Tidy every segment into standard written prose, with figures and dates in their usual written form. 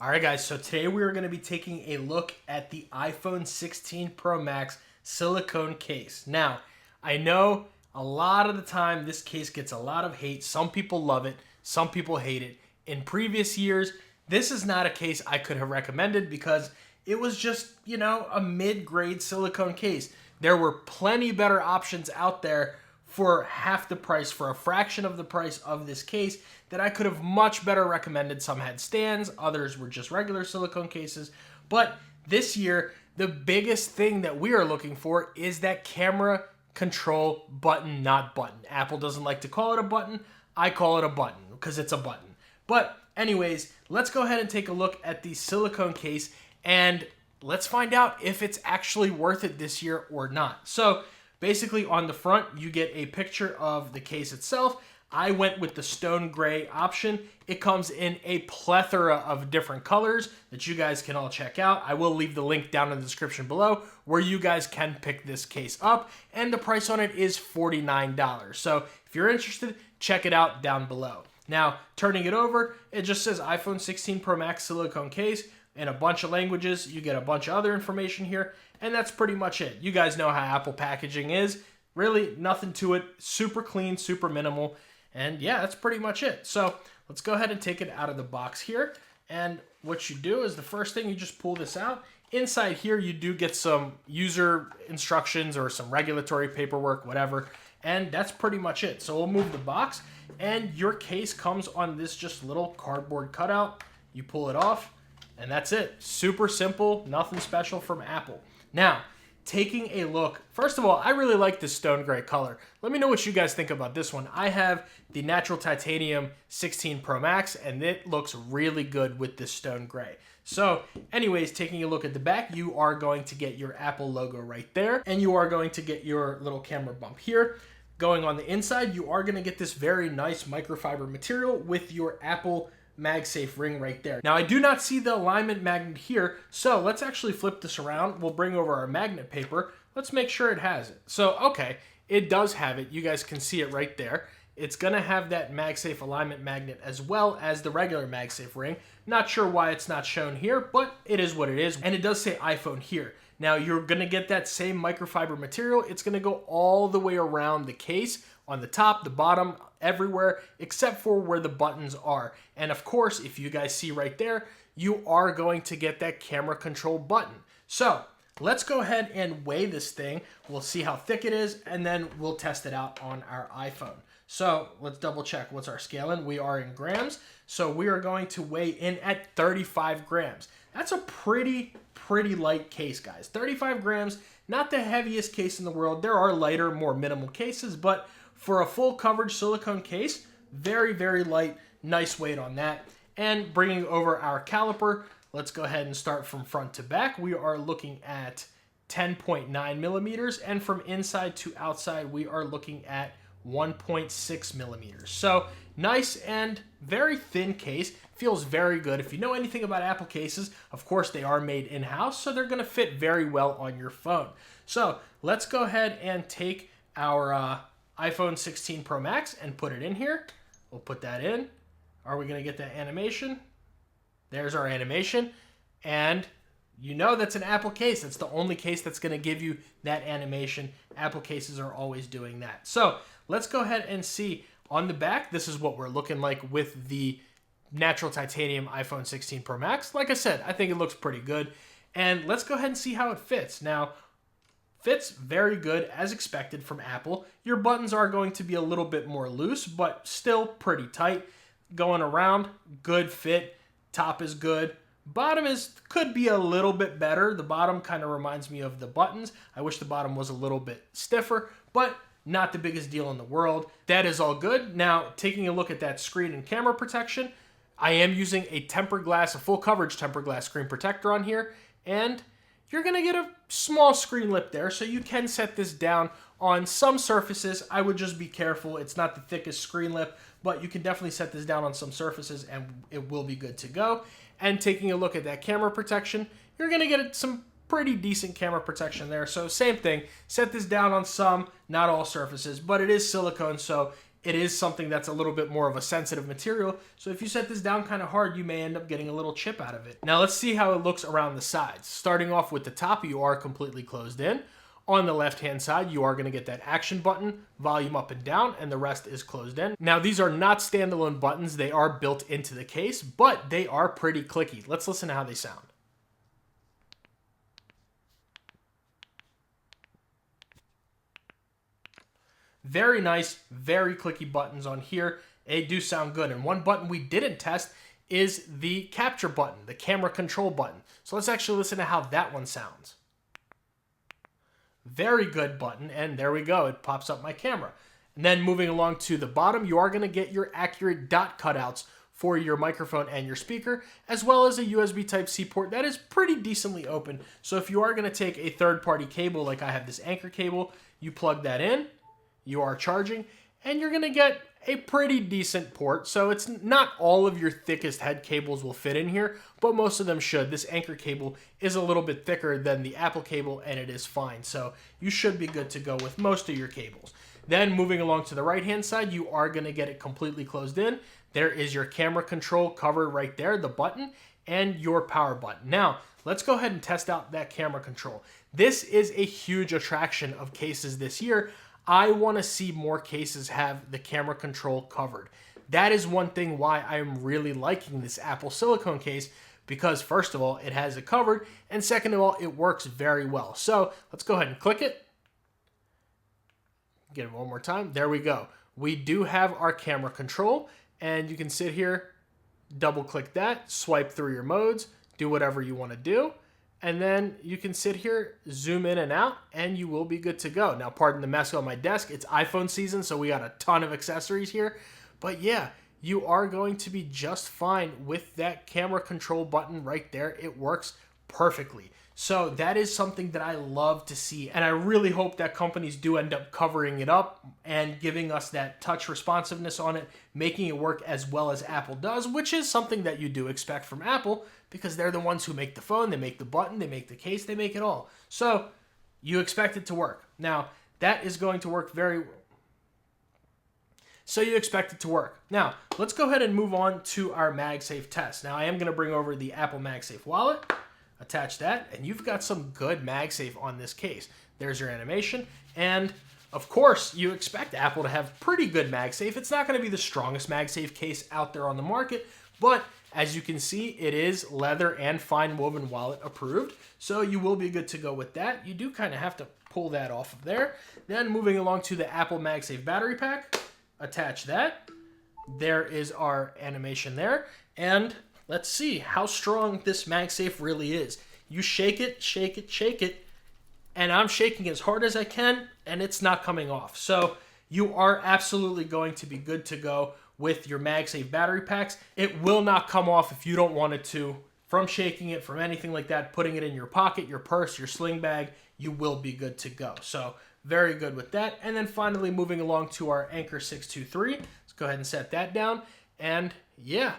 All right, guys, so today we are going to be taking a look at the iPhone 16 Pro Max silicone case. Now, I know a lot of the time this case gets a lot of hate. Some people love it, some people hate it. In previous years, this is not a case I could have recommended because it was just, a mid-grade silicone case. There were plenty better options out there for half the price, for a fraction of the price of this case that I could have much better recommended. Some had stands, others were just regular silicone cases. But this year, the biggest thing that we are looking for is that camera control button, not button. Apple doesn't like to call it a button. I call it a button because it's a button. But anyways, let's go ahead and take a look at the silicone case and let's find out if it's actually worth it this year or not. So basically on the front, you get a picture of the case itself. I went with the stone gray option. It comes in a plethora of different colors that you guys can all check out. I will leave the link down in the description below where you guys can pick this case up. And the price on it is $49. So if you're interested, check it out down below. Now, turning it over, it just says iPhone 16 Pro Max silicone case in a bunch of languages. You get a bunch of other information here, and that's pretty much it. You guys know how Apple packaging is. Really, nothing to it. Super clean, super minimal. And yeah, that's pretty much it. So let's go ahead and take it out of the box here. And what you do is the first thing, you just pull this out. Inside here, you do get some user instructions or some regulatory paperwork, whatever. And that's pretty much it. So we'll move the box. And your case comes on this just little cardboard cutout. You pull it off, and that's it. Super simple, nothing special from Apple. Now, taking a look, first of all, I really like this stone gray color. Let me know what you guys think about this one. I have the natural titanium 16 Pro Max, and it looks really good with this stone gray. So anyways, taking a look at the back, you are going to get your Apple logo right there, and you are going to get your little camera bump here. Going on the inside, you are going to get this very nice microfiber material with your Apple MagSafe ring right there. Now, I do not see the alignment magnet here, so let's actually flip this around. We'll bring over our magnet paper. Let's make sure it has it. So, okay, it does have it. You guys can see it right there. It's going to have that MagSafe alignment magnet as well as the regular MagSafe ring. Not sure why it's not shown here, but it is what it is. And it does say iPhone here. Now, you're going to get that same microfiber material. It's going to go all the way around the case, on the top, the bottom, everywhere, except for where the buttons are. And of course, if you guys see right there, you are going to get that camera control button. So let's go ahead and weigh this thing. We'll see how thick it is, and then we'll test it out on our iPhone. So let's double check. What's our scale in? We are in grams. So we are going to weigh in at 35 grams. That's a pretty light case, guys. 35 grams, not the heaviest case in the world. There are lighter, more minimal cases, but for a full coverage silicone case, very light, nice weight on that. And bringing over our caliper, let's go ahead and start from front to back. We are looking at 10.9 millimeters, and from inside to outside, we are looking at 1.6 millimeters. So nice and very thin case. Feels very good. If you know anything about Apple cases, of course they are made in-house, so they're going to fit very well on your phone. So let's go ahead and take our iPhone 16 Pro Max and put it in here. We'll put that in. Are we going to get that animation? There's our animation. And you know that's an Apple case. That's the only case that's going to give you that animation. Apple cases are always doing that. So let's go ahead and see on the back. This is what we're looking like with the natural titanium iPhone 16 Pro Max. Like I said, I think it looks pretty good. And let's go ahead and see how it fits. Now, fits very good as expected from Apple. Your buttons are going to be a little bit more loose, but still pretty tight. Going around, good fit. Top is good. Bottom could be a little bit better. The bottom kind of reminds me of the buttons. I wish the bottom was a little bit stiffer, but not the biggest deal in the world. That is all good. Now, taking a look at that screen and camera protection, I am using a tempered glass, a full coverage tempered glass screen protector on here, and you're going to get a small screen lip there, so you can set this down on some surfaces. I would just be careful. It's not the thickest screen lip, but you can definitely set this down on some surfaces, and it will be good to go. And taking a look at that camera protection, you're going to get some pretty decent camera protection there. So same thing, set this down on some, not all surfaces, but it is silicone, so it is something that's a little bit more of a sensitive material. So if you set this down kind of hard, you may end up getting a little chip out of it. Now let's see how it looks around the sides. Starting off with the top, you are completely closed in. On the left-hand side, you are going to get that action button, volume up and down, and the rest is closed in. Now, these are not standalone buttons. They are built into the case, but they are pretty clicky. Let's listen to how they sound. Very nice, very clicky buttons on here. They do sound good. And one button we didn't test is the capture button, the camera control button. So let's actually listen to how that one sounds. Very good button, and there we go. It pops up my camera. And then moving along to the bottom, you are going to get your accurate dot cutouts for your microphone and your speaker, as well as a USB Type-C port that is pretty decently open. So if you are going to take a third-party cable, like I have this Anchor cable, you plug that in, you are charging, and you're going to get a pretty decent port. So it's not all of your thickest head cables will fit in here, but most of them should. This Anchor cable is a little bit thicker than the Apple cable, and it is fine. So you should be good to go with most of your cables. Then moving along to the right-hand side, you are going to get it completely closed in. There is your camera control covered right there, the button, and your power button. Now, let's go ahead and test out that camera control. This is a huge attraction of cases this year. I want to see more cases have the camera control covered. That is one thing why I'm really liking this Apple silicone case, because first of all, it has it covered, and second of all, it works very well. So let's go ahead and click it. Get it one more time. There we go. We do have our camera control, and you can sit here, double click that, swipe through your modes, do whatever you want to do. And then you can sit here, zoom in and out, and you will be good to go. Now, pardon the mess on my desk. It's iPhone season, so we got a ton of accessories here. But yeah, you are going to be just fine with that camera control button right there. It works perfectly. So that is something that I love to see. And I really hope that companies do end up covering it up and giving us that touch responsiveness on it, making it work as well as Apple does, which is something that you do expect from Apple, because they're the ones who make the phone, they make the button, they make the case, they make it all. So you expect it to work. Now, that is going to work very well. So you expect it to work. Now, let's go ahead and move on to our MagSafe test. Now, I am going to bring over the Apple MagSafe wallet, attach that, and you've got some good MagSafe on this case. There's your animation, and of course, you expect Apple to have pretty good MagSafe. It's not going to be the strongest MagSafe case out there on the market, but as you can see, it is leather and fine woven wallet approved, so you will be good to go with that. You do kind of have to pull that off of there. Then moving along to the Apple MagSafe battery pack, attach that. There is our animation there, and let's see how strong this MagSafe really is. You shake it, shake it, shake it, and I'm shaking as hard as I can, and it's not coming off. So you are absolutely going to be good to go with your MagSafe battery packs. It will not come off if you don't want it to. From shaking it, from anything like that, putting it in your pocket, your purse, your sling bag, you will be good to go. So very good with that. And then finally moving along to our Anchor 623. Let's go ahead and set that down. And yeah,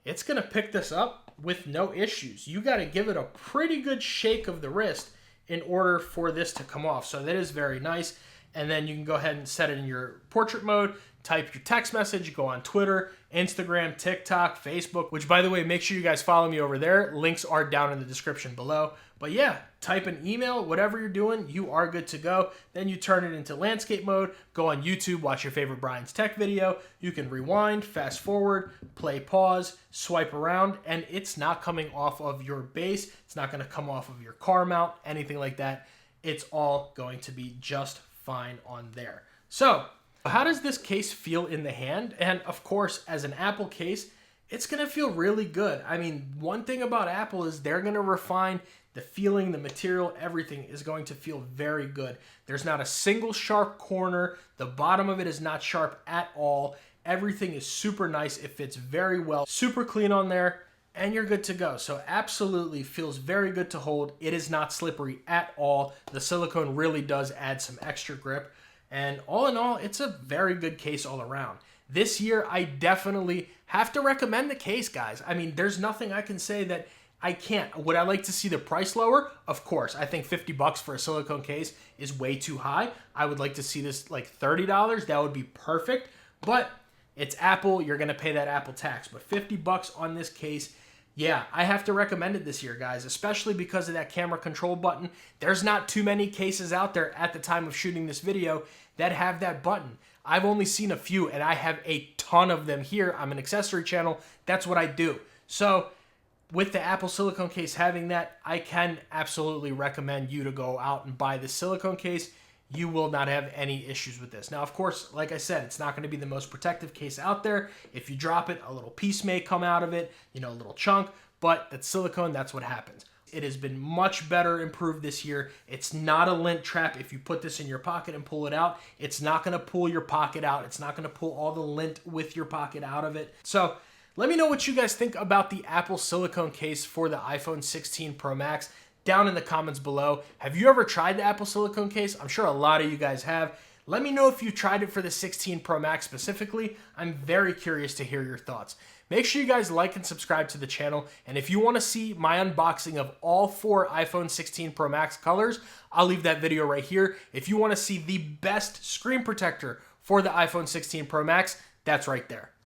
it's going to pick this up with no issues. You got to give it a pretty good shake of the wrist in order for this to come off. So that is very nice. And then you can go ahead and set it in your portrait mode, type your text message, go on Twitter, Instagram, TikTok, Facebook, which by the way, make sure you guys follow me over there. Links are down in the description below. But yeah, type an email, whatever you're doing, you are good to go. Then you turn it into landscape mode, go on YouTube, watch your favorite Brian's Tech video. You can rewind, fast forward, play pause, swipe around, and it's not coming off of your base. It's not going to come off of your car mount, anything like that. It's all going to be just fine on there. So how does this case feel in the hand? And of course, as an Apple case, it's going to feel really good. I mean, one thing about Apple is they're going to refine the feeling, the material, everything is going to feel very good. There's not a single sharp corner. The bottom of it is not sharp at all. Everything is super nice. It fits very well. Super clean on there, and you're good to go. So absolutely feels very good to hold. It is not slippery at all. The silicone really does add some extra grip. And all in all, it's a very good case all around. This year, I definitely have to recommend the case, guys. I mean, there's nothing I can say that I can't. Would I like to see the price lower? Of course. I think $50 for a silicone case is way too high. I would like to see this like $30. That would be perfect. But it's Apple, you're going to pay that Apple tax. But 50 bucks on this case, yeah, I have to recommend it this year, guys, especially because of that camera control button. There's not too many cases out there at the time of shooting this video that have that button. I've only seen a few, and I have a ton of them here. I'm an accessory channel. That's what I do. So with the Apple silicone case having that, I can absolutely recommend you to go out and buy the silicone case. You will not have any issues with this. Now, of course, like I said, it's not going to be the most protective case out there. If you drop it, a little piece may come out of it, you know, a little chunk, but that's silicone, that's what happens. It has been much better improved this year. It's not a lint trap. If you put this in your pocket and pull it out, it's not going to pull your pocket out. It's not going to pull all the lint with your pocket out of it. So let me know what you guys think about the Apple silicone case for the iPhone 16 Pro Max down in the comments below. Have you ever tried the Apple silicone case? I'm sure a lot of you guys have. Let me know if you tried it for the 16 Pro Max specifically. I'm very curious to hear your thoughts. Make sure you guys like and subscribe to the channel. And if you want to see my unboxing of all 4 iPhone 16 Pro Max colors, I'll leave that video right here. If you want to see the best screen protector for the iPhone 16 Pro Max, that's right there.